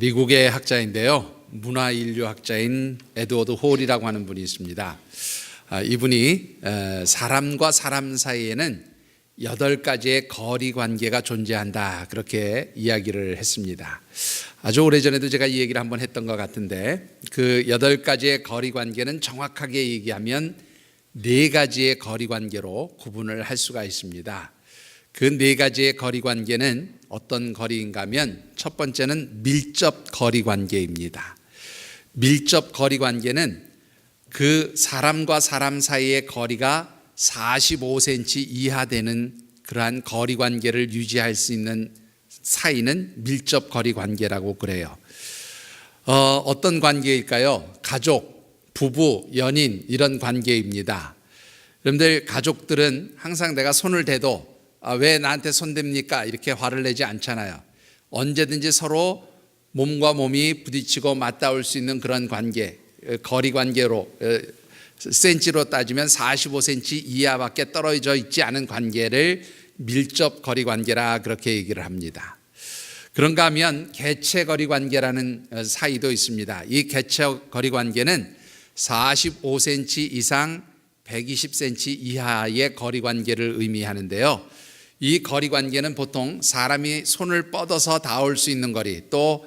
미국의 학자인데요. 문화인류학자인 에드워드 홀이라고 하는 분이 있습니다. 이분이 사람과 사람 사이에는 8가지의 거리 관계가 존재한다, 그렇게 이야기를 했습니다. 아주 오래전에도 제가 이 얘기를 한번 했던 것 같은데, 그 8가지의 거리 관계는 정확하게 얘기하면 4가지의 거리 관계로 구분을 할 수가 있습니다. 그 4가지의 거리 관계는 어떤 거리인가 하면, 첫 번째는 밀접 거리 관계입니다. 밀접 거리 관계는 그 사람과 사람 사이의 거리가 45cm 이하 되는 그러한 거리 관계를 유지할 수 있는 사이는 밀접 거리 관계라고 그래요. 어떤 관계일까요? 가족, 부부, 연인, 이런 관계입니다. 여러분들, 가족들은 항상 내가 손을 대도 왜 나한테 손댑니까? 이렇게 화를 내지 않잖아요. 언제든지 서로 몸과 몸이 부딪히고 맞닿을 수 있는 그런 관계, 거리 관계로, 센치로 따지면 45cm 이하밖에 떨어져 있지 않은 관계를 밀접 거리 관계라 그렇게 얘기를 합니다. 그런가 하면 개체 거리 관계라는 사이도 있습니다. 이 개체 거리 관계는 45cm 이상 120cm 이하의 거리 관계를 의미하는데요. 이 거리 관계는 보통 사람이 손을 뻗어서 닿을 수 있는 거리, 또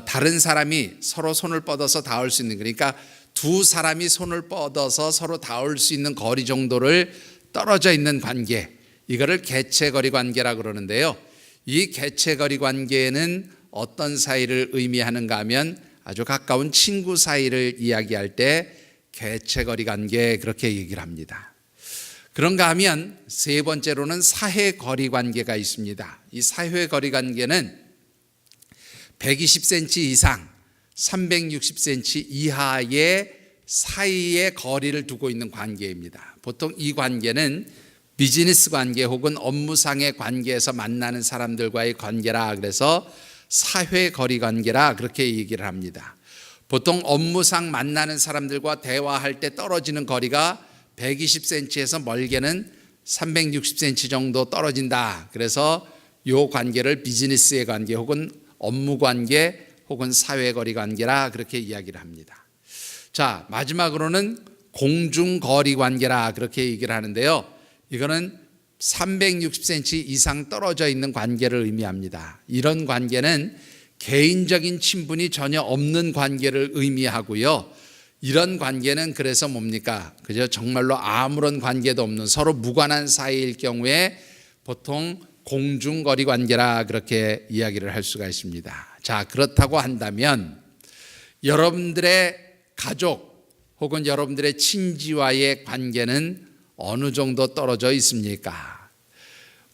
다른 사람이 서로 손을 뻗어서 닿을 수 있는, 그러니까 두 사람이 손을 뻗어서 서로 닿을 수 있는 거리 정도를 떨어져 있는 관계, 이거를 개체거리 관계라고 그러는데요. 이 개체거리 관계는 어떤 사이를 의미하는가 하면 아주 가까운 친구 사이를 이야기할 때 개체거리 관계, 그렇게 얘기를 합니다. 그런가 하면 세 번째로는 사회거리 관계가 있습니다. 이 사회거리 관계는 120cm 이상 360cm 이하의 사이의 거리를 두고 있는 관계입니다. 보통 이 관계는 비즈니스 관계 혹은 업무상의 관계에서 만나는 사람들과의 관계라 그래서 사회거리 관계라 그렇게 얘기를 합니다. 보통 업무상 만나는 사람들과 대화할 때 떨어지는 거리가 120cm에서 멀게는 360cm 정도 떨어진다. 그래서 이 관계를 비즈니스의 관계 혹은 업무 관계 혹은 사회거리 관계라 그렇게 이야기를 합니다. 자, 마지막으로는 공중거리 관계라 그렇게 얘기를 하는데요. 이거는 360cm 이상 떨어져 있는 관계를 의미합니다. 이런 관계는 개인적인 친분이 전혀 없는 관계를 의미하고요. 이런 관계는 그래서 뭡니까? 그저 정말로 아무런 관계도 없는 서로 무관한 사이일 경우에 보통 공중거리 관계라 그렇게 이야기를 할 수가 있습니다. 자, 그렇다고 한다면 여러분들의 가족 혹은 여러분들의 친지와의 관계는 어느 정도 떨어져 있습니까?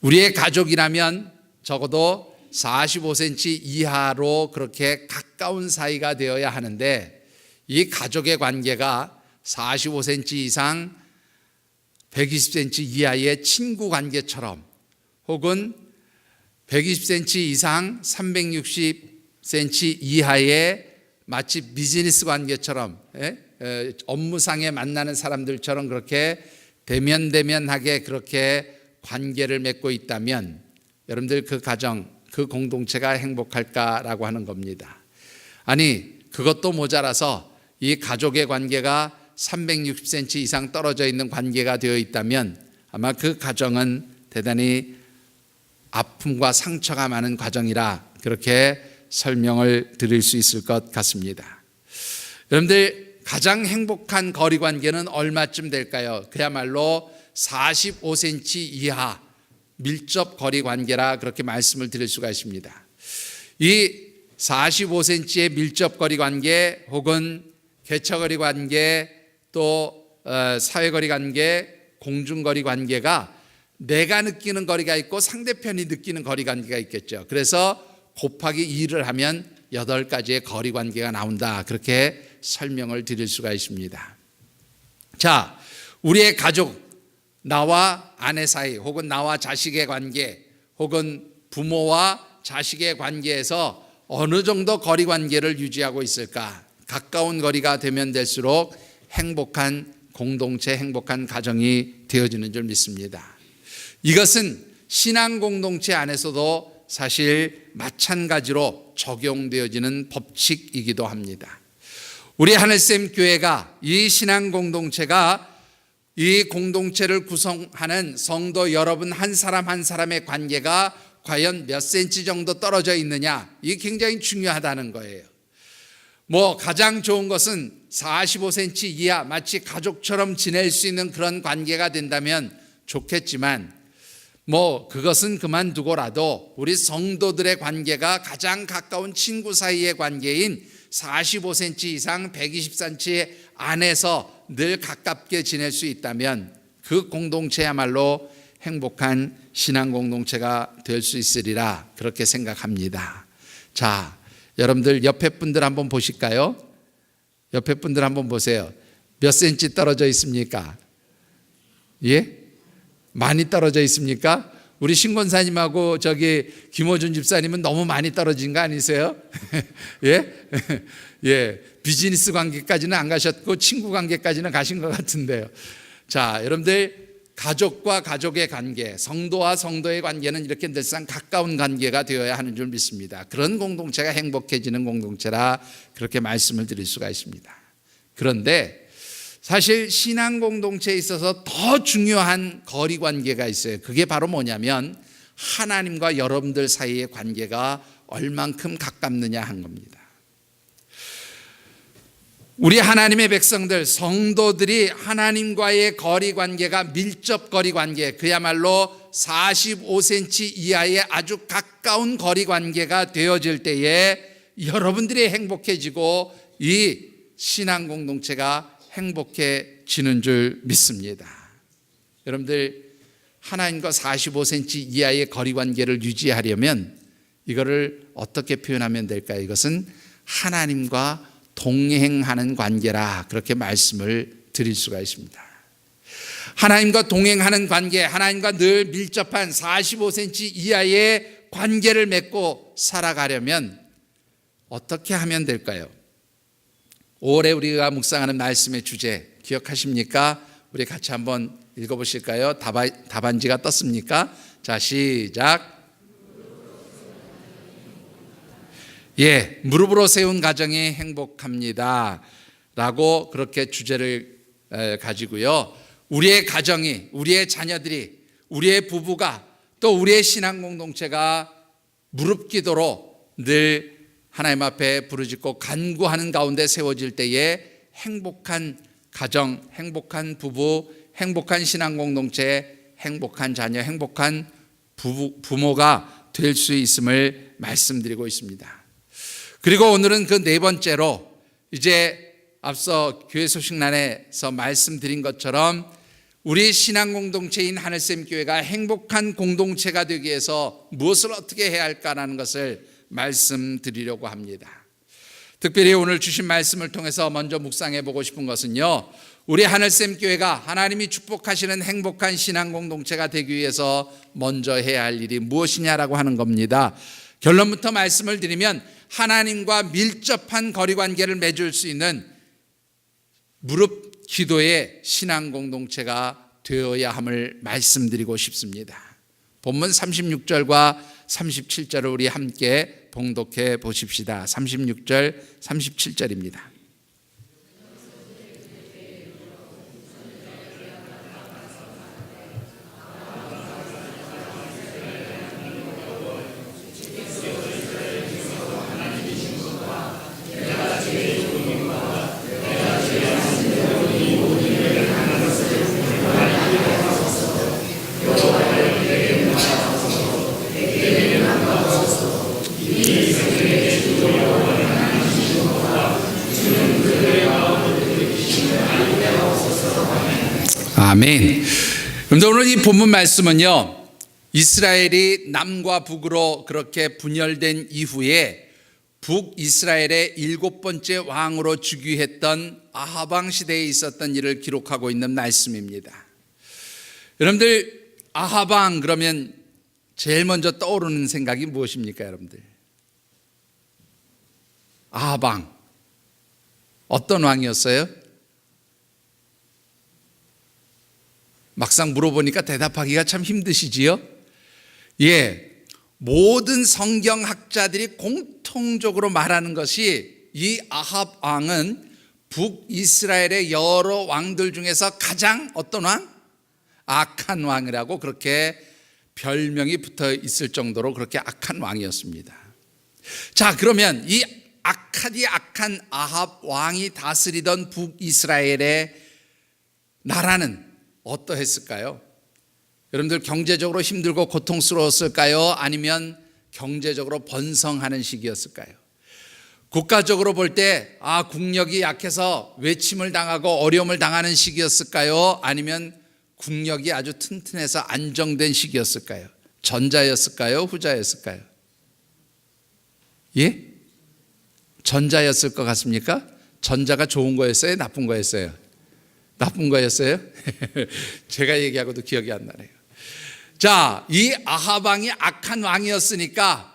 우리의 가족이라면 적어도 45cm 이하로 그렇게 가까운 사이가 되어야 하는데, 이 가족의 관계가 45cm 이상 120cm 이하의 친구 관계처럼 혹은 120cm 이상 360cm 이하의 마치 비즈니스 관계처럼, 업무상에 만나는 사람들처럼 그렇게 대면대면하게 그렇게 관계를 맺고 있다면 여러분들 그 가정, 그 공동체가 행복할까라고 하는 겁니다. 아니, 그것도 모자라서 이 가족의 관계가 360cm 이상 떨어져 있는 관계가 되어 있다면 아마 그 가정은 대단히 아픔과 상처가 많은 가정이라 그렇게 설명을 드릴 수 있을 것 같습니다. 여러분들, 가장 행복한 거리 관계는 얼마쯤 될까요? 그야말로 45cm 이하 밀접 거리 관계라 그렇게 말씀을 드릴 수가 있습니다. 이 45cm의 밀접 거리 관계 혹은 개처거리 관계, 또 사회거리 관계, 공중거리 관계가 내가 느끼는 거리가 있고 상대편이 느끼는 거리 관계가 있겠죠. 그래서 곱하기 2를 하면 8가지의 거리 관계가 나온다, 그렇게 설명을 드릴 수가 있습니다. 자, 우리의 가족, 나와 아내 사이 혹은 나와 자식의 관계 혹은 부모와 자식의 관계에서 어느 정도 거리 관계를 유지하고 있을까? 가까운 거리가 되면 될수록 행복한 공동체, 행복한 가정이 되어지는 줄 믿습니다. 이것은 신앙 공동체 안에서도 사실 마찬가지로 적용되어지는 법칙이기도 합니다. 우리 하늘샘 교회가, 이 신앙 공동체가 이 공동체를 구성하는 성도 여러분 한 사람 한 사람의 관계가 과연 몇 센치 정도 떨어져 있느냐, 이게 굉장히 중요하다는 거예요. 가장 좋은 것은 45cm 이하, 마치 가족처럼 지낼 수 있는 그런 관계가 된다면 좋겠지만, 그것은 그만두고라도 우리 성도들의 관계가 가장 가까운 친구 사이의 관계인 45cm 이상 120cm 안에서 늘 가깝게 지낼 수 있다면 그 공동체야말로 행복한 신앙 공동체가 될 수 있으리라, 그렇게 생각합니다. 자, 여러분들 옆에 분들 한번 보실까요? 옆에 분들 한번 보세요. 몇 센치 떨어져 있습니까? 예? 많이 떨어져 있습니까? 우리 신권사님하고 김호준 집사님은 너무 많이 떨어진 거 아니세요? 예? 예. 비즈니스 관계까지는 안 가셨고 친구 관계까지는 가신 것 같은데요. 자, 여러분들, 가족과 가족의 관계, 성도와 성도의 관계는 이렇게 늘상 가까운 관계가 되어야 하는 줄 믿습니다. 그런 공동체가 행복해지는 공동체라 그렇게 말씀을 드릴 수가 있습니다. 그런데 사실 신앙 공동체에 있어서 더 중요한 거리 관계가 있어요. 그게 바로 뭐냐면 하나님과 여러분들 사이의 관계가 얼만큼 가깝느냐 한 겁니다. 우리 하나님의 백성들, 성도들이 하나님과의 거리 관계가 밀접 거리 관계, 그야말로 45cm 이하의 아주 가까운 거리 관계가 되어질 때에 여러분들이 행복해지고 이 신앙 공동체가 행복해지는 줄 믿습니다. 여러분들, 하나님과 45cm 이하의 거리 관계를 유지하려면 이거를 어떻게 표현하면 될까요? 이것은 하나님과 동행하는 관계라, 그렇게 말씀을 드릴 수가 있습니다. 하나님과 동행하는 관계, 하나님과 늘 밀접한 45cm 이하의 관계를 맺고 살아가려면 어떻게 하면 될까요? 올해 우리가 묵상하는 말씀의 주제 기억하십니까? 우리 같이 한번 읽어보실까요? 답안지가 떴습니까? 자, 시작. 예, 무릎으로 세운 가정이 행복합니다 라고 그렇게 주제를 가지고요, 우리의 가정이, 우리의 자녀들이, 우리의 부부가, 또 우리의 신앙 공동체가 무릎 기도로 늘 하나님 앞에 부르짖고 간구하는 가운데 세워질 때에 행복한 가정, 행복한 부부, 행복한 신앙 공동체, 행복한 자녀, 행복한 부모가 될 수 있음을 말씀드리고 있습니다. 그리고 오늘은 그 네 번째로, 이제 앞서 교회 소식란에서 말씀드린 것처럼 우리 신앙 공동체인 하늘샘 교회가 행복한 공동체가 되기 위해서 무엇을 어떻게 해야 할까라는 것을 말씀드리려고 합니다. 특별히 오늘 주신 말씀을 통해서 먼저 묵상해 보고 싶은 것은요, 우리 하늘샘 교회가 하나님이 축복하시는 행복한 신앙 공동체가 되기 위해서 먼저 해야 할 일이 무엇이냐라고 하는 겁니다. 결론부터 말씀을 드리면 하나님과 밀접한 거리 관계를 맺을 수 있는 무릎 기도의 신앙 공동체가 되어야 함을 말씀드리고 싶습니다. 본문 36절과 37절을 우리 함께 봉독해 보십시다. 36절, 37절입니다. 아멘. 그런데 오늘 이 본문 말씀은요, 이스라엘이 남과 북으로 그렇게 분열된 이후에 북이스라엘의 7번째 왕으로 즉위했던 아합 왕 시대에 있었던 일을 기록하고 있는 말씀입니다. 여러분들, 아합 왕 그러면 제일 먼저 떠오르는 생각이 무엇입니까, 여러분들? 아합 왕 어떤 왕이었어요? 막상 물어보니까 대답하기가 참 힘드시지요? 예, 모든 성경학자들이 공통적으로 말하는 것이 이 아합 왕은 북이스라엘의 여러 왕들 중에서 가장 어떤 왕? 악한 왕이라고 그렇게 별명이 붙어 있을 정도로 그렇게 악한 왕이었습니다. 자, 그러면 이 악한 아합 왕이 다스리던 북이스라엘의 나라는 어떠했을까요? 여러분들 경제적으로 힘들고 고통스러웠을까요? 아니면 경제적으로 번성하는 시기였을까요? 국가적으로 볼 때 국력이 약해서 외침을 당하고 어려움을 당하는 시기였을까요? 아니면 국력이 아주 튼튼해서 안정된 시기였을까요? 전자였을까요? 후자였을까요? 예? 전자였을 것 같습니까? 전자가 좋은 거였어요? 나쁜 거였어요? 나쁜 거였어요? 제가 얘기하고도 기억이 안 나네요. 자, 이 아합 왕이 악한 왕이었으니까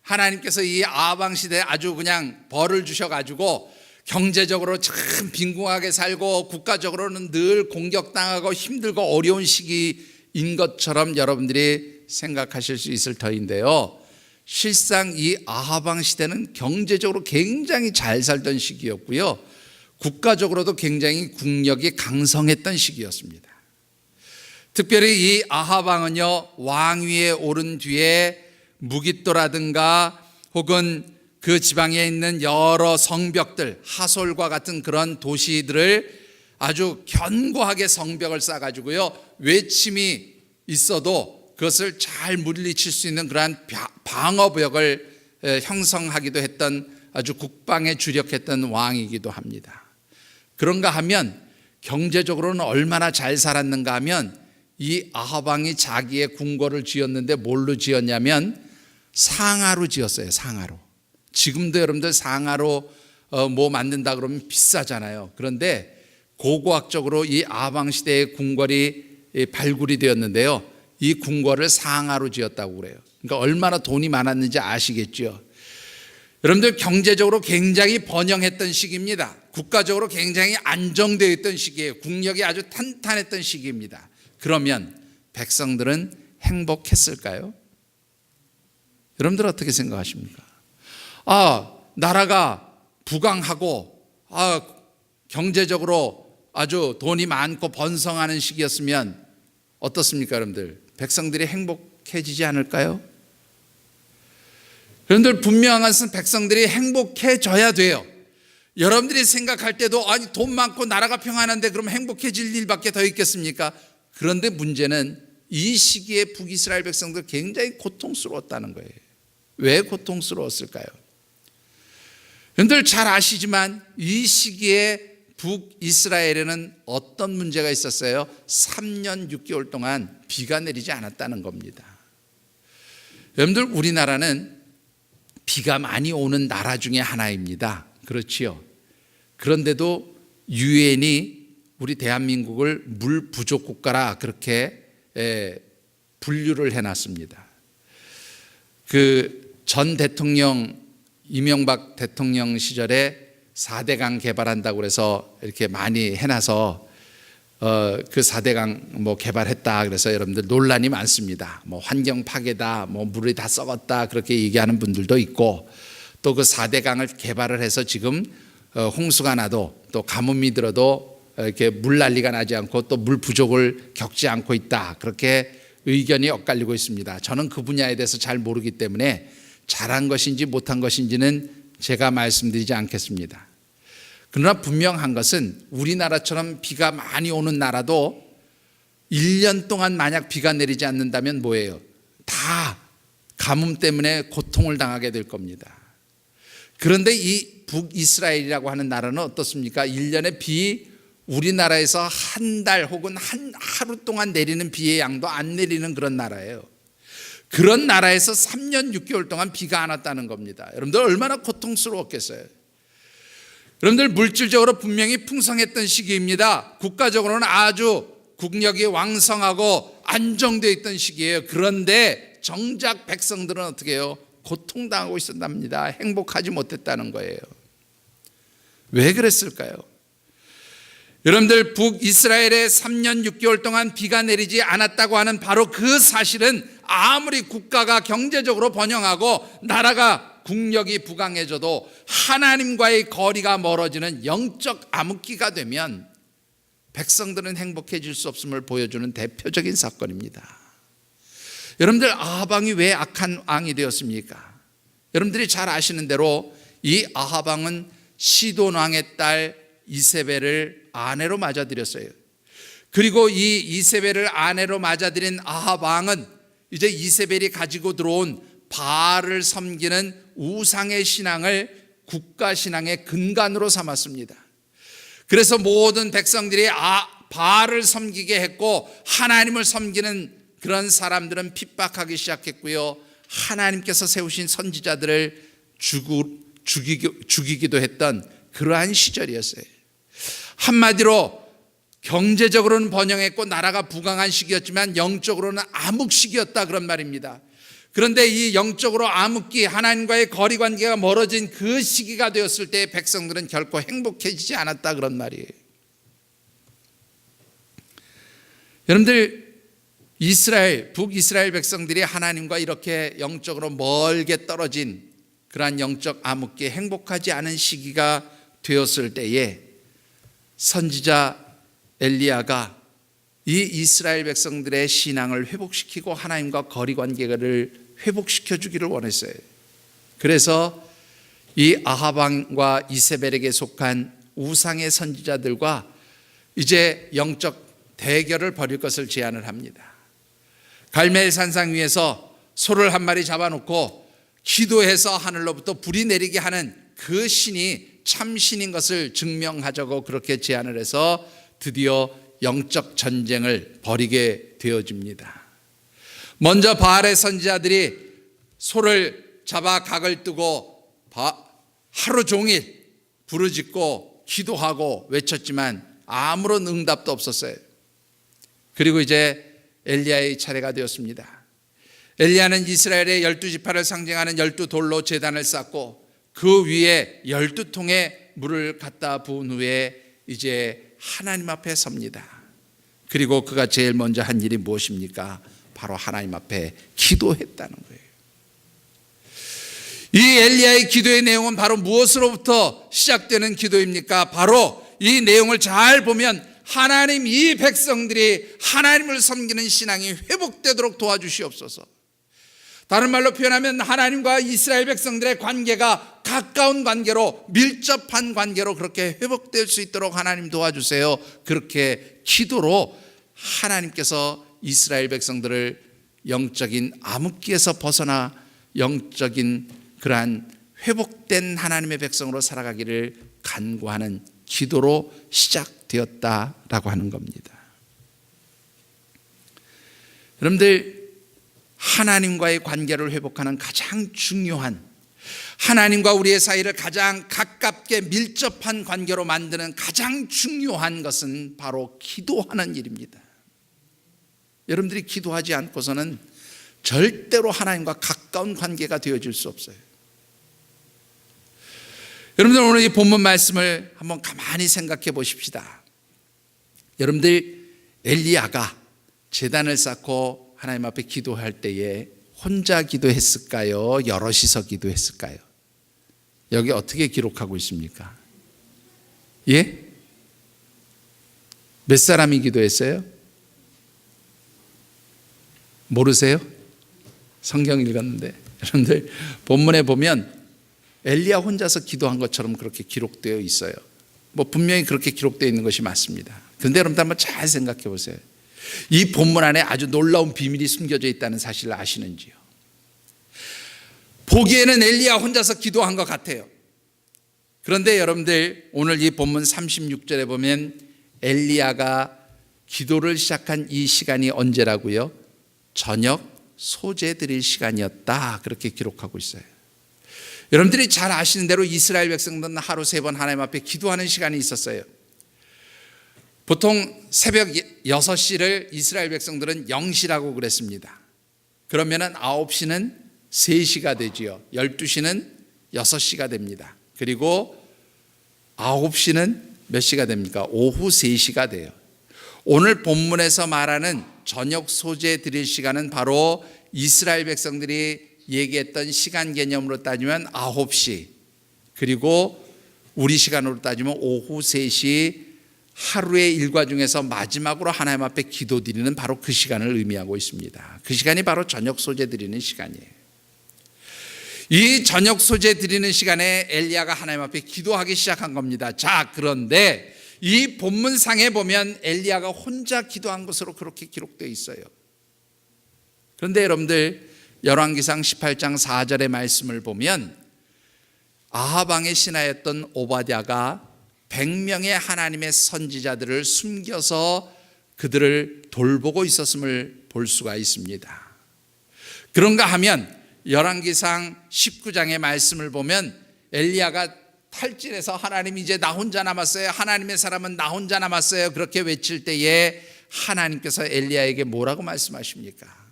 하나님께서 이 아합 왕 시대에 아주 그냥 벌을 주셔가지고 경제적으로 참 빈궁하게 살고 국가적으로는 늘 공격당하고 힘들고 어려운 시기인 것처럼 여러분들이 생각하실 수 있을 터인데요, 실상 이 아합 왕 시대는 경제적으로 굉장히 잘 살던 시기였고요, 국가적으로도 굉장히 국력이 강성했던 시기였습니다. 특별히 이 아합 왕은요, 왕위에 오른 뒤에 무깃도라든가 혹은 그 지방에 있는 여러 성벽들, 하솔과 같은 그런 도시들을 아주 견고하게 성벽을 쌓아가지고요, 외침이 있어도 그것을 잘 물리칠 수 있는 그러한 방어벽을 형성하기도 했던 아주 국방에 주력했던 왕이기도 합니다. 그런가 하면 경제적으로는 얼마나 잘 살았는가 하면 이 아합 왕이 자기의 궁궐을 지었는데 뭘로 지었냐면 상아로 지었어요. 상아로. 지금도 여러분들 상아로 뭐 만든다 그러면 비싸잖아요. 그런데 고고학적으로 이 아합 왕 시대의 궁궐이 발굴이 되었는데요, 이 궁궐을 상아로 지었다고 그래요. 그러니까 얼마나 돈이 많았는지 아시겠죠. 여러분들 경제적으로 굉장히 번영했던 시기입니다. 국가적으로 굉장히 안정되어 있던 시기예요. 국력이 아주 탄탄했던 시기입니다. 그러면 백성들은 행복했을까요? 여러분들 어떻게 생각하십니까? 나라가 부강하고 경제적으로 아주 돈이 많고 번성하는 시기였으면 어떻습니까, 여러분들? 백성들이 행복해지지 않을까요? 여러분들 분명한 것은 백성들이 행복해져야 돼요. 여러분들이 생각할 때도 돈 많고 나라가 평안한데 그럼 행복해질 일밖에 더 있겠습니까? 그런데 문제는 이 시기에 북이스라엘 백성들 굉장히 고통스러웠다는 거예요. 왜 고통스러웠을까요? 여러분들 잘 아시지만 이 시기에 북이스라엘에는 어떤 문제가 있었어요? 3년 6개월 동안 비가 내리지 않았다는 겁니다. 여러분들 우리나라는 비가 많이 오는 나라 중에 하나입니다. 그렇지요. 그런데도 유엔이 우리 대한민국을 물 부족 국가라 그렇게 분류를 해놨습니다. 그 전 대통령 이명박 대통령 시절에 4대강 개발한다고 그래서 이렇게 많이 해놔서 그 4대강 뭐 개발했다 그래서 여러분들 논란이 많습니다. 뭐 환경 파괴다, 뭐 물이 다 썩었다 그렇게 얘기하는 분들도 있고, 또 그 4대강을 개발을 해서 지금 홍수가 나도 또 가뭄이 들어도 이렇게 물 난리가 나지 않고 또 물 부족을 겪지 않고 있다 그렇게 의견이 엇갈리고 있습니다. 저는 그 분야에 대해서 잘 모르기 때문에 잘한 것인지 못한 것인지는 제가 말씀드리지 않겠습니다. 그러나 분명한 것은 우리나라처럼 비가 많이 오는 나라도 1년 동안 만약 비가 내리지 않는다면 뭐예요? 다 가뭄 때문에 고통을 당하게 될 겁니다. 그런데 이 북이스라엘이라고 하는 나라는 어떻습니까? 1년에 비 우리나라에서 한 달 혹은 하루 동안 내리는 비의 양도 안 내리는 그런 나라예요. 그런 나라에서 3년 6개월 동안 비가 안 왔다는 겁니다. 여러분들 얼마나 고통스러웠겠어요. 여러분들 물질적으로 분명히 풍성했던 시기입니다. 국가적으로는 아주 국력이 왕성하고 안정되어 있던 시기예요. 그런데 정작 백성들은 어떻게 해요? 고통당하고 있었답니다. 행복하지 못했다는 거예요. 왜 그랬을까요? 여러분들 북이스라엘에 3년 6개월 동안 비가 내리지 않았다고 하는 바로 그 사실은 아무리 국가가 경제적으로 번영하고 나라가 국력이 부강해져도 하나님과의 거리가 멀어지는 영적 암흑기가 되면 백성들은 행복해질 수 없음을 보여주는 대표적인 사건입니다. 여러분들, 아합 왕이 왜 악한 왕이 되었습니까? 여러분들이 잘 아시는 대로 이 아합 왕은 시돈 왕의 딸 이세벨을 아내로 맞아들였어요. 그리고 이 이세벨을 아내로 맞아들인 아합 왕은 이제 이세벨이 가지고 들어온 바알을 섬기는 우상의 신앙을 국가 신앙의 근간으로 삼았습니다. 그래서 모든 백성들이 바알을 섬기게 했고 하나님을 섬기는 그런 사람들은 핍박하기 시작했고요. 하나님께서 세우신 선지자들을 죽이기도 했던 그러한 시절이었어요. 한마디로 경제적으로는 번영했고 나라가 부강한 시기였지만 영적으로는 암흑 시기였다, 그런 말입니다. 그런데 이 영적으로 암흑기, 하나님과의 거리 관계가 멀어진 그 시기가 되었을 때 백성들은 결코 행복해지지 않았다, 그런 말이에요. 여러분들, 북이스라엘 백성들이 하나님과 이렇게 영적으로 멀게 떨어진 그러한 영적 암흑기에 행복하지 않은 시기가 되었을 때에 선지자 엘리야가 이 이스라엘 백성들의 신앙을 회복시키고 하나님과 거리 관계를 회복시켜 주기를 원했어요. 그래서 이 아합 왕과 이세벨에게 속한 우상의 선지자들과 이제 영적 대결을 벌일 것을 제안을 합니다. 갈멜 산상 위에서 소를 한 마리 잡아놓고 기도해서 하늘로부터 불이 내리게 하는 그 신이 참 신인 것을 증명하자고 그렇게 제안을 해서 드디어 영적 전쟁을 벌이게 되어집니다. 먼저 바알의 선지자들이 소를 잡아 각을 뜨고 하루 종일 부르짖고 기도하고 외쳤지만 아무런 응답도 없었어요. 그리고 이제 엘리야의 차례가 되었습니다. 엘리야는 이스라엘의 12지파를 상징하는 12돌로 제단을 쌓고 그 위에 12통의 물을 갖다 부은 후에 이제 하나님 앞에 섭니다. 그리고 그가 제일 먼저 한 일이 무엇입니까? 바로 하나님 앞에 기도했다는 거예요. 이 엘리야의 기도의 내용은 바로 무엇으로부터 시작되는 기도입니까? 바로 이 내용을 잘 보면 하나님, 이 백성들이 하나님을 섬기는 신앙이 회복되도록 도와주시옵소서. 다른 말로 표현하면 하나님과 이스라엘 백성들의 관계가 가까운 관계로, 밀접한 관계로 그렇게 회복될 수 있도록 하나님 도와주세요. 그렇게 기도로 하나님께서 이스라엘 백성들을 영적인 암흑기에서 벗어나 영적인 그러한 회복된 하나님의 백성으로 살아가기를 간구하는 기도로 시작되었다라고 하는 겁니다. 여러분들, 하나님과의 관계를 회복하는 가장 중요한, 하나님과 우리의 사이를 가장 가깝게 밀접한 관계로 만드는 가장 중요한 것은 바로 기도하는 일입니다. 여러분들이 기도하지 않고서는 절대로 하나님과 가까운 관계가 되어질 수 없어요. 여러분들, 오늘 이 본문 말씀을 한번 가만히 생각해 보십시다. 여러분들, 엘리야가 제단을 쌓고 하나님 앞에 기도할 때에 혼자 기도했을까요? 여럿이서 기도했을까요? 여기 어떻게 기록하고 있습니까? 예? 몇 사람이 기도했어요? 모르세요? 성경 읽었는데. 여러분들, 본문에 보면 엘리야 혼자서 기도한 것처럼 그렇게 기록되어 있어요. 분명히 그렇게 기록되어 있는 것이 맞습니다. 그런데 여러분들 한번 잘 생각해 보세요. 이 본문 안에 아주 놀라운 비밀이 숨겨져 있다는 사실을 아시는지요? 보기에는 엘리야 혼자서 기도한 것 같아요. 그런데 여러분들, 오늘 이 본문 36절에 보면 엘리야가 기도를 시작한 이 시간이 언제라고요? 저녁 소재 드릴 시간이었다, 그렇게 기록하고 있어요. 여러분들이 잘 아시는 대로 이스라엘 백성들은 하루 3번 하나님 앞에 기도하는 시간이 있었어요. 보통 새벽 6시를 이스라엘 백성들은 0시라고 그랬습니다. 그러면은 9시는 3시가 되지요. 12시는 6시가 됩니다. 그리고 9시는 몇 시가 됩니까? 오후 3시가 돼요. 오늘 본문에서 말하는 저녁 소재 드릴 시간은 바로 이스라엘 백성들이 얘기했던 시간 개념으로 따지면 9시, 그리고 우리 시간으로 따지면 오후 3시, 하루의 일과 중에서 마지막으로 하나님 앞에 기도드리는 바로 그 시간을 의미하고 있습니다. 그 시간이 바로 저녁 소재 드리는 시간이에요. 이 저녁 소재 드리는 시간에 엘리야가 하나님 앞에 기도하기 시작한 겁니다. 자, 그런데 이 본문상에 보면 엘리야가 혼자 기도한 것으로 그렇게 기록되어 있어요. 그런데 여러분들 열왕기상 18장 4절의 말씀을 보면 아합 왕의 신하였던 오바댜가 100명의 하나님의 선지자들을 숨겨서 그들을 돌보고 있었음을 볼 수가 있습니다. 그런가 하면 열왕기상 19장의 말씀을 보면 엘리야가 탈진해서 하나님 이제 나 혼자 남았어요, 하나님의 사람은 나 혼자 남았어요, 그렇게 외칠 때에 하나님께서 엘리야에게 뭐라고 말씀하십니까?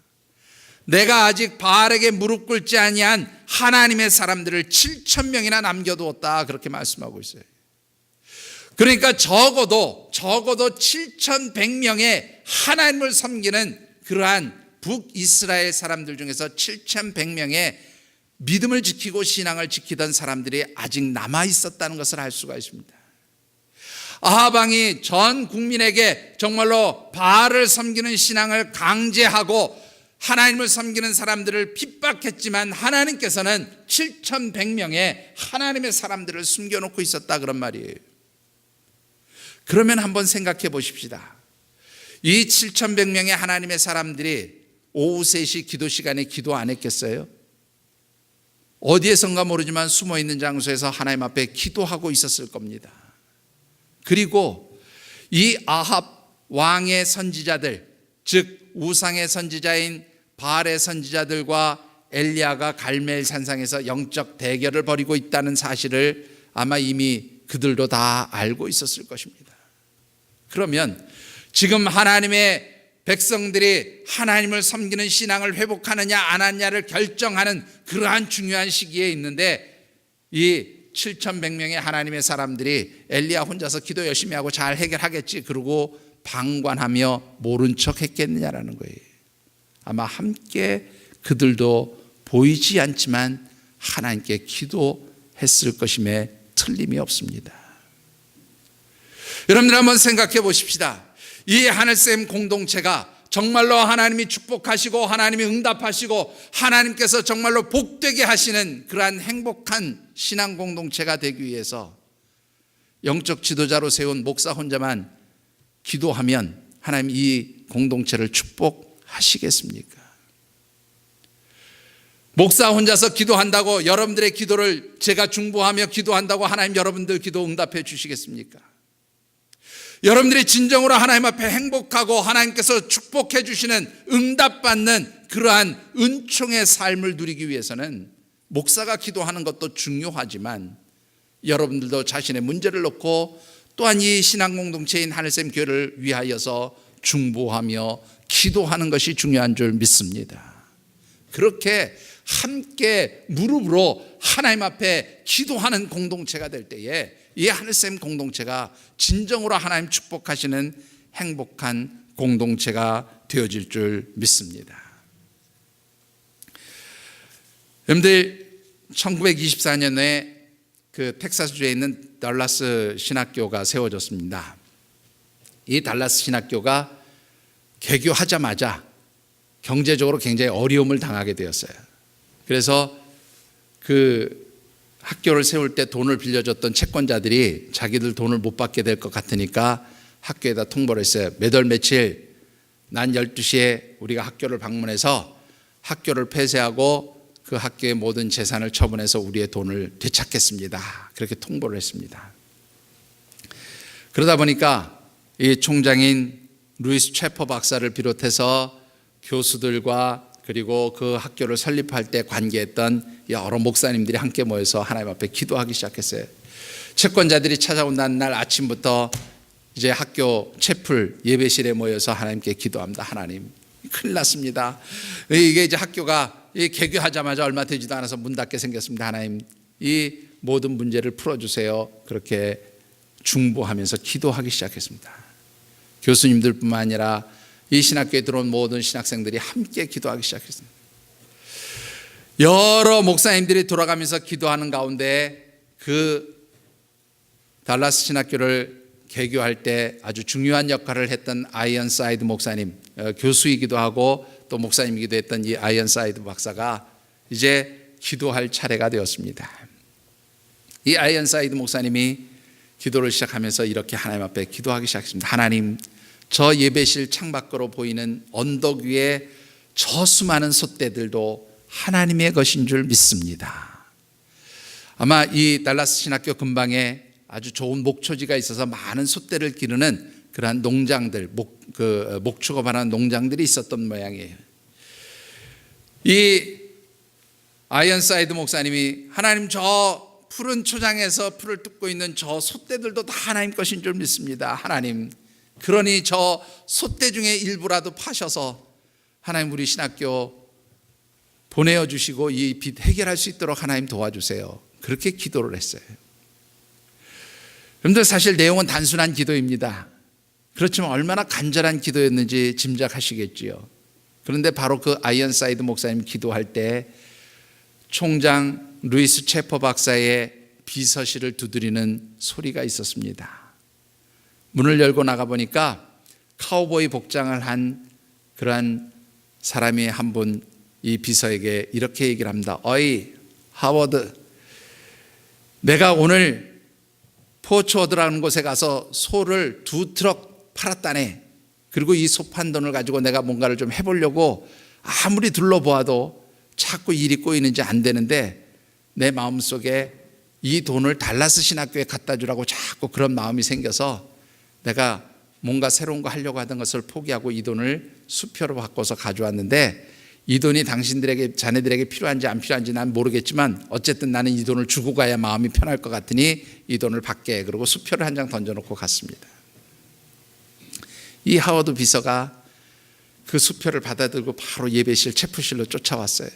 내가 아직 바알에게 무릎 꿇지 아니한 하나님의 사람들을 7,000명이나 남겨두었다, 그렇게 말씀하고 있어요. 그러니까 적어도 7,100명의 하나님을 섬기는 그러한 북이스라엘 사람들 중에서 7,100명의 믿음을 지키고 신앙을 지키던 사람들이 아직 남아 있었다는 것을 알 수가 있습니다. 아합 왕이 전 국민에게 정말로 바알을 섬기는 신앙을 강제하고 하나님을 섬기는 사람들을 핍박했지만 하나님께서는 7,100명의 하나님의 사람들을 숨겨놓고 있었다, 그런 말이에요. 그러면 한번 생각해 보십시다. 이 7,100명의 하나님의 사람들이 오후 3시 기도 시간에 기도 안 했겠어요? 어디에선가 모르지만 숨어있는 장소에서 하나님 앞에 기도하고 있었을 겁니다. 그리고 이 아합 왕의 선지자들, 즉 우상의 선지자인 바알의 선지자들과 엘리야가 갈멜 산상에서 영적 대결을 벌이고 있다는 사실을 아마 이미 그들도 다 알고 있었을 것입니다. 그러면 지금 하나님의 백성들이 하나님을 섬기는 신앙을 회복하느냐 안 하느냐를 결정하는 그러한 중요한 시기에 있는데 이 7,100명의 하나님의 사람들이 엘리야 혼자서 기도 열심히 하고 잘 해결하겠지 그러고 방관하며 모른 척 했겠느냐라는 거예요. 아마 함께 그들도 보이지 않지만 하나님께 기도했을 것임에 틀림이 없습니다. 여러분들 한번 생각해 보십시다. 이 하늘샘 공동체가 정말로 하나님이 축복하시고 하나님이 응답하시고 하나님께서 정말로 복되게 하시는 그러한 행복한 신앙 공동체가 되기 위해서 영적 지도자로 세운 목사 혼자만 기도하면 하나님 이 공동체를 축복하시겠습니까? 목사 혼자서 기도한다고 여러분들의 기도를 제가 중보하며 기도한다고 하나님 여러분들 기도 응답해 주시겠습니까? 여러분들이 진정으로 하나님 앞에 행복하고 하나님께서 축복해 주시는 응답받는 그러한 은총의 삶을 누리기 위해서는 목사가 기도하는 것도 중요하지만 여러분들도 자신의 문제를 놓고 또한 이 신앙공동체인 하늘샘 교회를 위하여서 중보하며 기도하는 것이 중요한 줄 믿습니다. 그렇게 함께 무릎으로 하나님 앞에 기도하는 공동체가 될 때에 이 하늘샘 공동체가 진정으로 하나님 축복하시는 행복한 공동체가 되어질 줄 믿습니다. 여러분들 1924년에 그 텍사스주에 있는 달라스 신학교가 세워졌습니다. 이 달라스 신학교가 개교하자마자 경제적으로 굉장히 어려움을 당하게 되었어요. 그래서 그 학교를 세울 때 돈을 빌려줬던 채권자들이 자기들 돈을 못 받게 될 것 같으니까 학교에다 통보를 했어요. 몇 월 며칠 난 12시에 우리가 학교를 방문해서 학교를 폐쇄하고 그 학교의 모든 재산을 처분해서 우리의 돈을 되찾겠습니다. 그렇게 통보를 했습니다. 그러다 보니까 이 총장인 루이스 체퍼 박사를 비롯해서 교수들과 그리고 그 학교를 설립할 때 관계했던 여러 목사님들이 함께 모여서 하나님 앞에 기도하기 시작했어요. 채권자들이 찾아온다는 날 아침부터 이제 학교 채플 예배실에 모여서 하나님께 기도합니다. 하나님, 큰일 났습니다. 이게 이제 학교가 개교하자마자 얼마 되지도 않아서 문 닫게 생겼습니다. 하나님, 이 모든 문제를 풀어주세요. 그렇게 중보하면서 기도하기 시작했습니다. 교수님들뿐만 아니라 이 신학교에 들어온 모든 신학생들이 함께 기도하기 시작했습니다. 여러 목사님들이 돌아가면서 기도하는 가운데 그 달라스 신학교를 개교할 때 아주 중요한 역할을 했던 아이언사이드 목사님, 교수이기도 하고 또 목사님이기도 했던 이 아이언사이드 박사가 이제 기도할 차례가 되었습니다. 이 아이언사이드 목사님이 기도를 시작하면서 이렇게 하나님 앞에 기도하기 시작했습니다. 하나님, 저 예배실 창밖으로 보이는 언덕 위에 저 수많은 솥대들도 하나님의 것인 줄 믿습니다. 아마 이 달라스 신학교 근방에 아주 좋은 목초지가 있어서 많은 솥대를 기르는 그러한 농장들, 목축업하는 농장들이 있었던 모양이에요. 이 아이언사이드 목사님이 하나님, 저 푸른 초장에서 풀을 뜯고 있는 저 솥대들도 다 하나님 것인 줄 믿습니다. 하나님, 그러니 저 솥대 중에 일부라도 파셔서 하나님 우리 신학교 보내어 주시고 이 빚 해결할 수 있도록 하나님 도와주세요. 그렇게 기도를 했어요. 여러분들, 사실 내용은 단순한 기도입니다. 그렇지만 얼마나 간절한 기도였는지 짐작하시겠지요. 그런데 바로 그 아이언사이드 목사님 기도할 때 총장 루이스 체퍼 박사의 비서실을 두드리는 소리가 있었습니다. 문을 열고 나가보니까 카우보이 복장을 한 그러한 사람이 한 분 이 비서에게 이렇게 얘기를 합니다. 어이 하워드, 내가 오늘 포츠워드라는 곳에 가서 소를 2트럭 팔았다네. 그리고 이 소 판 돈을 가지고 내가 뭔가를 좀 해보려고 아무리 둘러보아도 자꾸 일이 꼬이는지 안 되는데 내 마음속에 이 돈을 달라스 신학교에 갖다 주라고 자꾸 그런 마음이 생겨서 내가 뭔가 새로운 거 하려고 하던 것을 포기하고 이 돈을 수표로 바꿔서 가져왔는데 이 돈이 당신들에게, 자네들에게 필요한지 안 필요한지 난 모르겠지만 어쨌든 나는 이 돈을 주고 가야 마음이 편할 것 같으니 이 돈을 받게. 그리고 수표를 한 장 던져놓고 갔습니다. 이 하워드 비서가 그 수표를 받아들고 바로 예배실 체프실로 쫓아왔어요.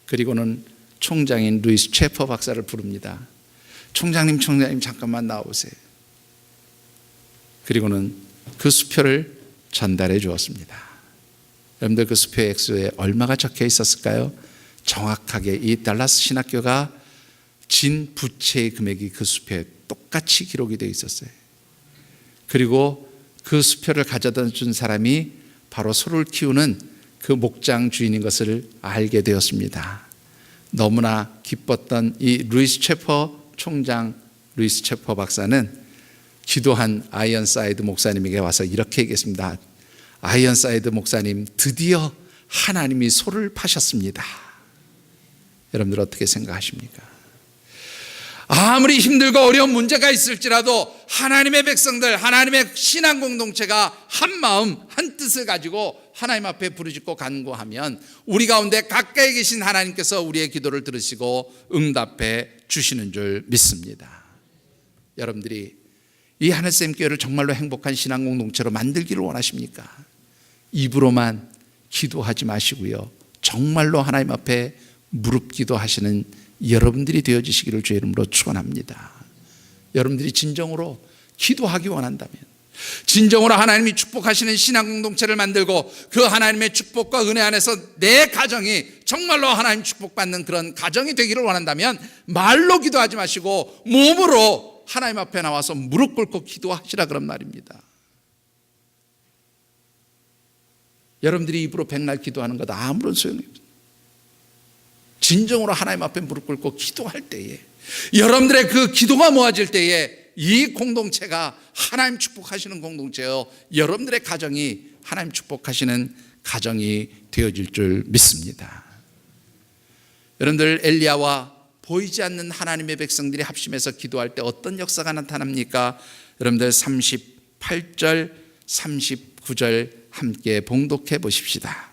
그리고는 총장인 루이스 체퍼 박사를 부릅니다. 총장님 잠깐만 나오세요. 그리고는 그 수표를 전달해 주었습니다. 여러분들, 그 수표의 액수에 얼마가 적혀 있었을까요? 정확하게 이 달라스 신학교가 진 부채의 금액이 그 수표에 똑같이 기록이 되어 있었어요. 그리고 그 수표를 가져다 준 사람이 바로 소를 키우는 그 목장 주인인 것을 알게 되었습니다. 너무나 기뻤던 이 루이스 체퍼 총장, 루이스 체퍼 박사는 기도한 아이언사이드 목사님에게 와서 이렇게 얘기했습니다. 아이언사이드 목사님, 드디어 하나님이 소를 파셨습니다. 여러분들 어떻게 생각하십니까? 아무리 힘들고 어려운 문제가 있을지라도 하나님의 백성들, 하나님의 신앙 공동체가 한 마음 한 뜻을 가지고 하나님 앞에 부르짖고 간구하면 우리 가운데 가까이 계신 하나님께서 우리의 기도를 들으시고 응답해 주시는 줄 믿습니다. 여러분들이 이 하늘샘 교회를 정말로 행복한 신앙 공동체로 만들기를 원하십니까? 입으로만 기도하지 마시고요, 정말로 하나님 앞에 무릎 기도하시는 여러분들이 되어지시기를 주의 이름으로 축원합니다. 여러분들이 진정으로 기도하기 원한다면, 진정으로 하나님이 축복하시는 신앙 공동체를 만들고 그 하나님의 축복과 은혜 안에서 내 가정이 정말로 하나님 축복받는 그런 가정이 되기를 원한다면 말로 기도하지 마시고 몸으로 하나님 앞에 나와서 무릎 꿇고 기도하시라 그런 말입니다. 여러분들이 입으로 백날 기도하는 것 아무런 소용이 없습니다. 진정으로 하나님 앞에 무릎 꿇고 기도할 때에, 여러분들의 그 기도가 모아질 때에 이 공동체가 하나님 축복하시는 공동체요, 여러분들의 가정이 하나님 축복하시는 가정이 되어질 줄 믿습니다. 여러분들, 엘리야와 보이지 않는 하나님의 백성들이 합심해서 기도할 때 어떤 역사가 나타납니까? 여러분들 38절, 39절 함께 봉독해 보십시다.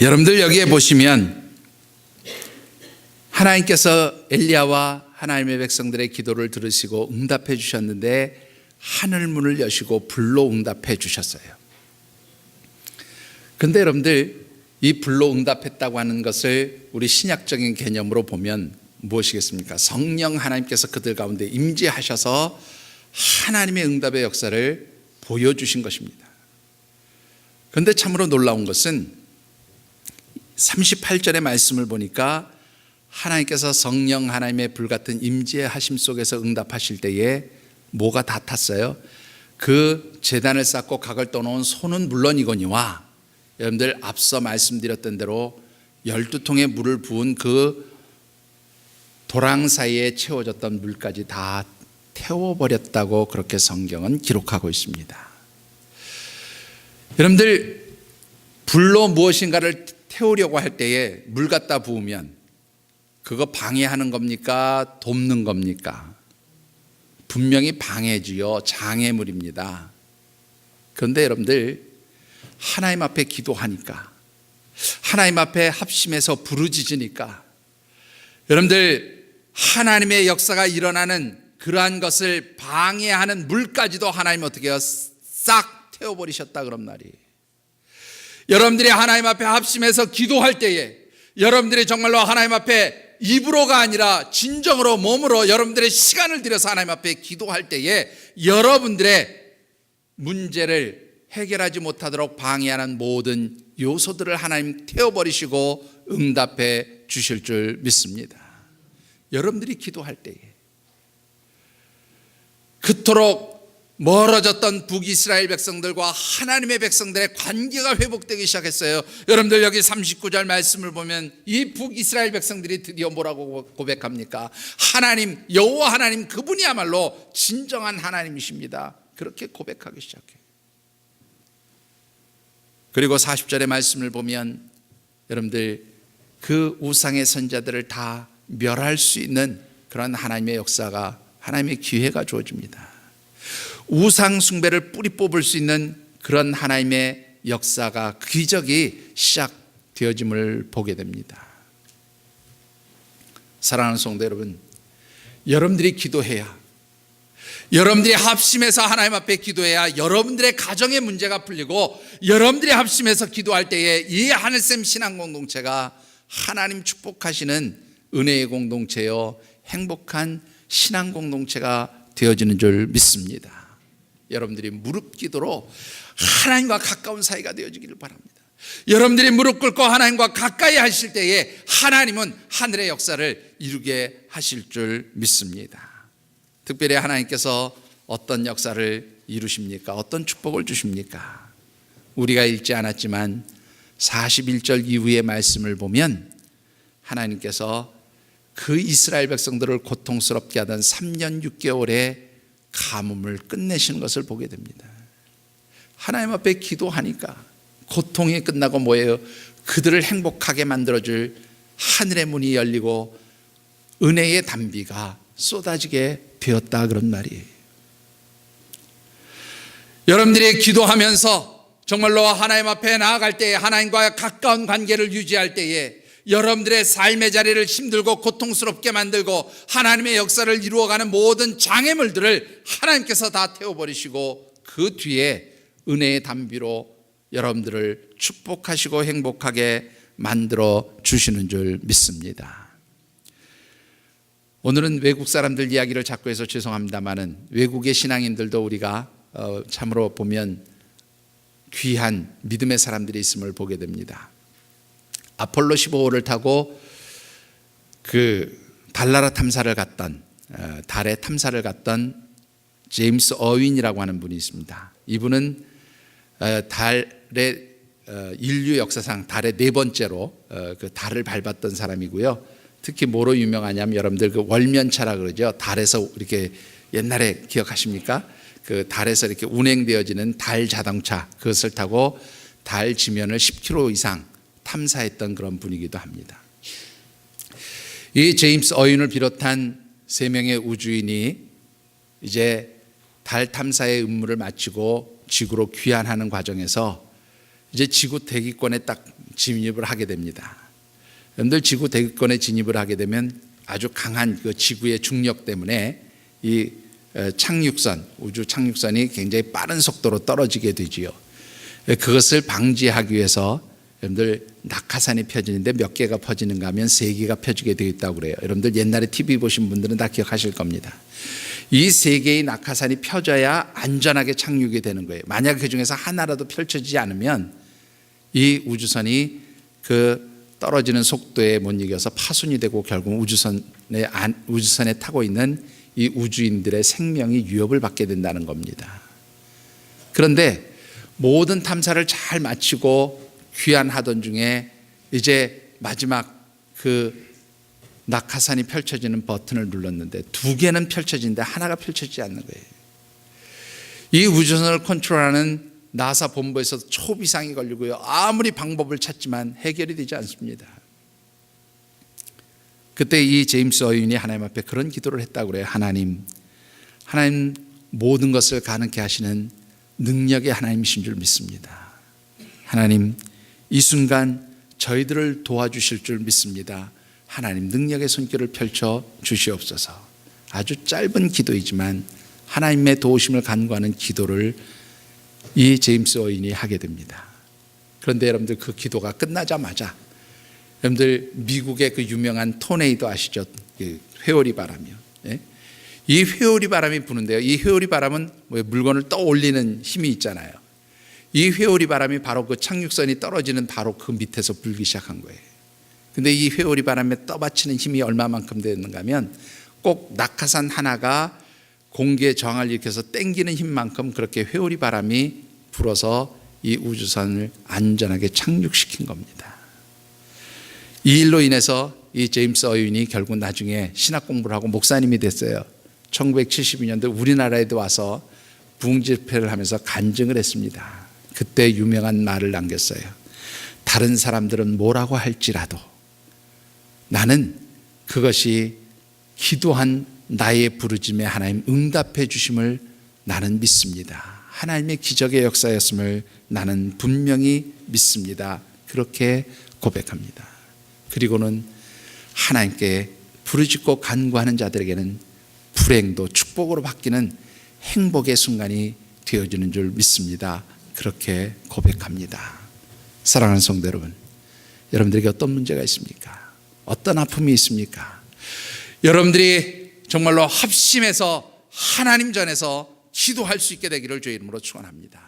여러분들 여기에 보시면 하나님께서 엘리야와 하나님의 백성들의 기도를 들으시고 응답해 주셨는데 하늘 문을 여시고 불로 응답해 주셨어요. 근데 여러분들, 이 불로 응답했다고 하는 것을 우리 신약적인 개념으로 보면 무엇이겠습니까? 성령 하나님께서 그들 가운데 임재하셔서 하나님의 응답의 역사를 보여주신 것입니다. 그런데 참으로 놀라운 것은 38절의 말씀을 보니까 하나님께서 성령 하나님의 불같은 임재하심 속에서 응답하실 때에 뭐가 다 탔어요? 그 제단을 쌓고 각을 떠놓은 손은 물론이거니와, 여러분들 앞서 말씀드렸던 대로 12통의 물을 부은 그 도랑 사이에 채워졌던 물까지 다 태워버렸다고 그렇게 성경은 기록하고 있습니다. 여러분들, 불로 무엇인가를 태우려고 할 때에 물 갖다 부으면 그거 방해하는 겁니까? 돕는 겁니까? 분명히 방해지요. 장애물입니다. 그런데 여러분들, 하나님 앞에 기도하니까, 하나님 앞에 합심해서 부르짖으니까, 여러분들, 하나님의 역사가 일어나는 그러한 것을 방해하는 물까지도 하나님 어떻게 해요? 싹 태워버리셨다 그런 말이에요. 여러분들이 하나님 앞에 합심해서 기도할 때에, 여러분들이 정말로 하나님 앞에 입으로가 아니라 진정으로 몸으로 여러분들의 시간을 들여서 하나님 앞에 기도할 때에 여러분들의 문제를 해결하지 못하도록 방해하는 모든 요소들을 하나님 태워버리시고 응답해 주실 줄 믿습니다. 여러분들이 기도할 때에 그토록 멀어졌던 북이스라엘 백성들과 하나님의 백성들의 관계가 회복되기 시작했어요. 여러분들, 여기 39절 말씀을 보면 이 북이스라엘 백성들이 드디어 뭐라고 고백합니까? 하나님, 여호와 하나님, 그분이야말로 진정한 하나님이십니다. 그렇게 고백하기 시작해요. 그리고 40절의 말씀을 보면 여러분들, 그 우상의 선자들을 다 멸할 수 있는 그런 하나님의 역사가, 하나님의 기회가 주어집니다. 우상 숭배를 뿌리 뽑을 수 있는 그런 하나님의 역사가, 기적이 시작되어짐을 보게 됩니다. 사랑하는 성도 여러분, 여러분들이 기도해야, 여러분들이 합심해서 하나님 앞에 기도해야 여러분들의 가정의 문제가 풀리고, 여러분들이 합심해서 기도할 때에 이 하늘샘 신앙 공동체가 하나님 축복하시는 은혜의 공동체요, 행복한 신앙 공동체가 되어지는 줄 믿습니다. 여러분들이 무릎 기도로 하나님과 가까운 사이가 되어지기를 바랍니다. 여러분들이 무릎 꿇고 하나님과 가까이 하실 때에 하나님은 하늘의 역사를 이루게 하실 줄 믿습니다. 특별히 하나님께서 어떤 역사를 이루십니까? 어떤 축복을 주십니까? 우리가 읽지 않았지만 41절 이후의 말씀을 보면 하나님께서 그 이스라엘 백성들을 고통스럽게 하던 3년 6개월의 가뭄을 끝내시는 것을 보게 됩니다. 하나님 앞에 기도하니까 고통이 끝나고 뭐예요? 그들을 행복하게 만들어줄 하늘의 문이 열리고 은혜의 단비가 쏟아지게 되었다 그런 말이에요. 여러분들이 기도하면서 정말로 하나님 앞에 나아갈 때에, 하나님과 가까운 관계를 유지할 때에 여러분들의 삶의 자리를 힘들고 고통스럽게 만들고 하나님의 역사를 이루어가는 모든 장애물들을 하나님께서 다 태워버리시고 그 뒤에 은혜의 단비로 여러분들을 축복하시고 행복하게 만들어 주시는 줄 믿습니다. 오늘은 외국 사람들 이야기를 자꾸 해서 죄송합니다만은 외국의 신앙인들도 우리가 참으로 보면 귀한 믿음의 사람들이 있음을 보게 됩니다. 아폴로 15호를 타고 그 달나라 탐사를 갔던, 달에 탐사를 갔던 제임스 어윈이라고 하는 분이 있습니다. 이분은 달의 인류 역사상 달의 4번째로 그 달을 밟았던 사람이고요. 특히 뭐로 유명하냐면 여러분들 그 월면차라 그러죠. 달에서 이렇게 옛날에 기억하십니까? 그 달에서 이렇게 운행되어지는 달 자동차, 그것을 타고 달 지면을 10km 이상 탐사했던 그런 분이기도 합니다. 이 제임스 어윈을 비롯한 3명의 우주인이 이제 달 탐사의 임무를 마치고 지구로 귀환하는 과정에서 이제 지구 대기권에 딱 진입을 하게 됩니다. 여러분들, 지구 대기권에 진입을 하게 되면 아주 강한 그 지구의 중력 때문에 이 착륙선, 우주 착륙선이 굉장히 빠른 속도로 떨어지게 되지요. 그것을 방지하기 위해서 여러분들 낙하산이 펴지는데 몇 개가 퍼지는가 하면 3개가 펴지게 되어 있다고 그래요. 여러분들 옛날에 TV 보신 분들은 다 기억하실 겁니다. 이 3개의 낙하산이 펴져야 안전하게 착륙이 되는 거예요. 만약 그 중에서 하나라도 펼쳐지지 않으면 이 우주선이 그 떨어지는 속도에 못 이겨서 파손이 되고 결국 우주선에 타고 있는 이 우주인들의 생명이 위협을 받게 된다는 겁니다. 그런데 모든 탐사를 잘 마치고 귀환하던 중에 이제 마지막 그 낙하산이 펼쳐지는 버튼을 눌렀는데 2개는 펼쳐지는데 하나가 펼쳐지지 않는 거예요. 이 우주선을 컨트롤하는 나사 본부에서도 초비상이 걸리고요. 아무리 방법을 찾지만 해결이 되지 않습니다. 그때 이 제임스 어윈이 하나님 앞에 그런 기도를 했다고 그래요. 하나님 모든 것을 가능케 하시는 능력의 하나님이신 줄 믿습니다. 하나님, 이 순간 저희들을 도와주실 줄 믿습니다. 하나님, 능력의 손길을 펼쳐 주시옵소서. 아주 짧은 기도이지만 하나님의 도우심을 간구하는 기도를 이 제임스 어윈이 하게 됩니다. 그런데 여러분들 그 기도가 끝나자마자 여러분들 미국의 그 유명한 토네이도 아시죠? 회오리 바람이요. 이 회오리 바람이 부는데요. 이 회오리 바람은 물건을 떠올리는 힘이 있잖아요. 이 회오리 바람이 바로 그 착륙선이 떨어지는 바로 그 밑에서 불기 시작한 거예요. 근데 이 회오리 바람에 떠받치는 힘이 얼마만큼 되는가 하면 꼭 낙하산 하나가 공기에 저항을 일으켜서 땡기는 힘만큼 그렇게 회오리 바람이 불어서 이 우주선을 안전하게 착륙시킨 겁니다. 이 일로 인해서 이 제임스 어윈이 결국 나중에 신학 공부를 하고 목사님이 됐어요. 1972년도 우리나라에도 와서 부흥 집회를 하면서 간증을 했습니다. 그때 유명한 말을 남겼어요. 다른 사람들은 뭐라고 할지라도 나는 그것이 기도한 나의 부르짐에 하나님 응답해 주심을 나는 믿습니다. 하나님의 기적의 역사였음을 나는 분명히 믿습니다. 그렇게 고백합니다. 그리고는 하나님께 부르짖고 간구하는 자들에게는 불행도 축복으로 바뀌는 행복의 순간이 되어지는 줄 믿습니다. 그렇게 고백합니다. 사랑하는 성도 여러분, 여러분들에게 어떤 문제가 있습니까? 어떤 아픔이 있습니까? 여러분들이 정말로 합심해서 하나님 전에서 기도할 수 있게 되기를 주의 이름으로 축원합니다.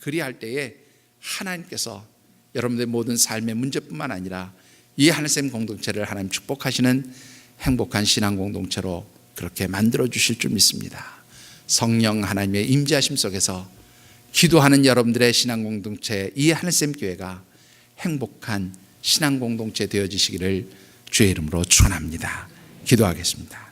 그리할 때에 하나님께서 여러분들의 모든 삶의 문제뿐만 아니라 이 하늘샘 공동체를 하나님 축복하시는 행복한 신앙 공동체로 그렇게 만들어 주실 줄 믿습니다. 성령 하나님의 임재하심 속에서 기도하는 여러분들의 신앙 공동체, 이 하늘샘 교회가 행복한 신앙 공동체 되어지시기를 주의 이름으로 축원합니다. 기도하겠습니다.